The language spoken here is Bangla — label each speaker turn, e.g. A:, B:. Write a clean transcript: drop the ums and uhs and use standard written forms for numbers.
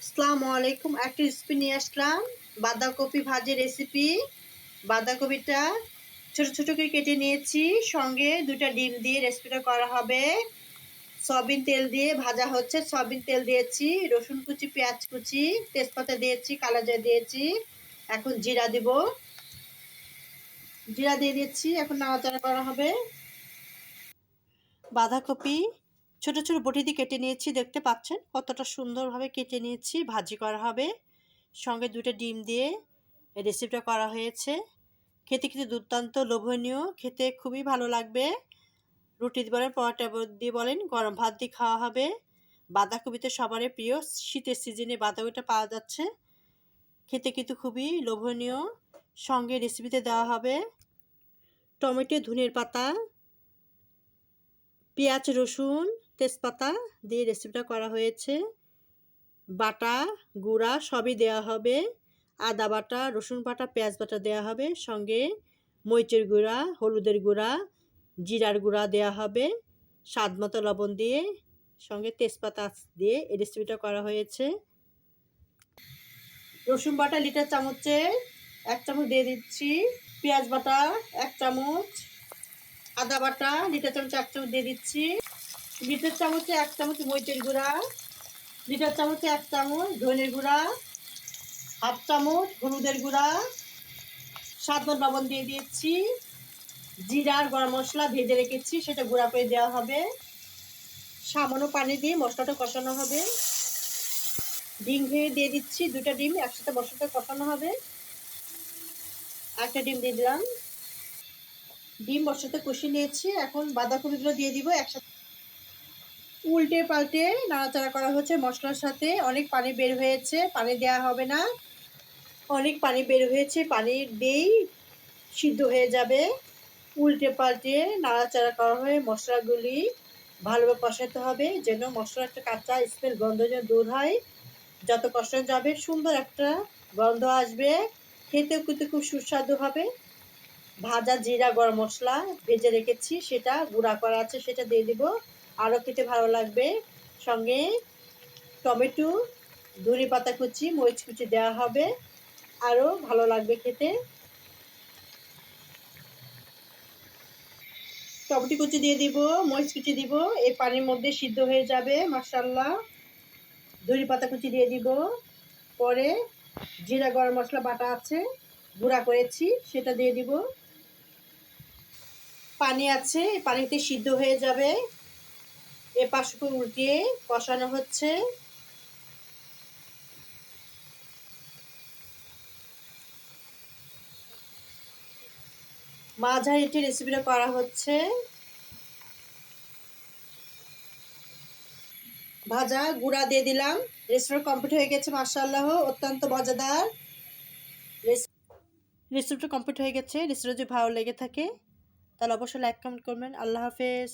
A: আসসালামু আলাইকুম। একটা রেসিপি নিয়ে আসলাম, বাঁধাকপি ভাজি রেসিপি। বাঁধাকপিটা ছোট ছোট করে কেটে নিয়েছি, সঙ্গে 2টা ডিম দিয়ে রেসিপিটা করা হবে। সয়াবিন তেল দিয়ে ভাজা হচ্ছে, সয়াবিন তেল দিয়েছি, রসুন কুচি, পেঁয়াজ কুচি, তেজপাতা দিয়েছি, কালো জিরা দিয়েছি। এখন জিরা দিব, জিরা দিয়ে দিচ্ছি। এখন নাড়াচাড়া করা হবে। বাঁধাকপি ছোট ছোট বটি দিয়ে কেটে নিয়েছি, দেখতে পাচ্ছেন কতটা সুন্দরভাবে কেটে নিয়েছি। ভাজি করা হবে, সঙ্গে 2টা ডিম দিয়ে রেসিপিটা করা হয়েছে। খেতে খেতে দুর্দান্ত লোভনীয়, খেতে খুবই ভালো লাগবে। রুটি দিয়ে বলেন, পরোটা দিয়ে বলেন, গরম ভাত দিয়ে খাওয়া হবে। বাঁধাকপিতে সবারই প্রিয়, শীতের সিজনে বাঁধাকপিটা পাওয়া যাচ্ছে। খেতে কিন্তু খুবই লোভনীয়। সঙ্গে রেসিপিতে দেওয়া হবে টমেটো, ধনের পাতা, পেঁয়াজ, রসুন, তেজপাতা দিয়ে রেসিপিটা করা হয়েছে। বাটা গুঁড়া সবই দেওয়া হবে। আদা বাটা, রসুন বাটা, পেঁয়াজ বাটা দেওয়া হবে। সঙ্গে মরিচের গুঁড়া, হলুদের গুঁড়া, জিরার গুঁড়া দেওয়া হবে, স্বাদ মতো লবণ দিয়ে। সঙ্গে তেজপাতা দিয়ে এই রেসিপিটা করা হয়েছে। রসুন বাটা লিটার চামচে 1 চামচ দিয়ে দিচ্ছি। পেঁয়াজ বাটা 1 চামচ, আদা বাটা লিটার চামচে 1 চামচ দিয়ে দিচ্ছি। লিটার চামচে 1 চামচ মরিচের গুঁড়া, লিটার চামচে 1 চামচ ধনের গুঁড়া, হাফ চামচ হলুদের গুঁড়া, স্বাদ মতো লবণ দিয়ে দিয়েছি। জিরা আর গরম মশলা ভেজে রেখেছি, সেটা গুঁড়া করে দেওয়া হবে। সামান্য পানি দিয়ে মশলাটা কষানো হবে। ডিম ভেঙে দিয়ে দিচ্ছি, 2টা ডিম একসাথে মশলাটা কষানো হবে। একটা ডিম দিয়ে দিলাম। ডিম মশলাটা কষিয়ে নিয়েছি, এখন বাঁধাকপিগুলো দিয়ে দিব একসাথে। উল্টে পাল্টে নাড়াচাড়া করা হচ্ছে মশলার সাথে। অনেক পানি বের হয়েছে, পানি দেওয়া হবে না। অনেক পানি বের হয়েছে, পানি দিয়েই সিদ্ধ হয়ে যাবে। উল্টে পাল্টে নাড়াচাড়া করা হয়ে মশলাগুলি ভালোভাবে কষাতে হবে, যেন মশলার একটা কাঁচা স্মেল, গন্ধ যেন দূর হয়। যত কষানো যাবে সুন্দর একটা গন্ধ আসবে, খেতেও কিন্তু খুব সুস্বাদু হবে। ভাজা জিরা গরম মশলা ভেজে রেখেছি, সেটা গুঁড়া করা আছে, সেটা দিয়ে দিব, আরও খেতে ভালো লাগবে। সঙ্গে টমেটো, ধনে পাতা কুচি, মরিচ কুচি দেওয়া হবে, আরও ভালো লাগবে খেতে। টমেটো কুচি দিয়ে দিব, মরিচ কুচি দিব, এই পানির মধ্যে সিদ্ধ হয়ে যাবে মাশাআল্লাহ। ধনে পাতা কুচি দিয়ে দিব, পরে জিরা গরম মশলা বাটা আছে, গুঁড়া করেছি, সেটা দিয়ে দিব। পানি আছে, পানিতে সিদ্ধ হয়ে যাবে। এপাশ ওপর উল্টিয়ে কষানো হচ্ছে। মাঝারিতে রেসিপিটা করা হচ্ছে। ভাজা গুঁড়া দিয়ে দিলাম। রেসিপিটা কমপ্লিট হয়ে গেছে মাশাআল্লাহ, অত্যন্ত মজাদার। রেসিপিটা কমপ্লিট হয়ে গেছে। রেসিপিটা যদি ভালো লেগে থাকে তাহলে অবশ্যই লাইক কমেন্ট করবেন। আল্লাহ হাফেজ।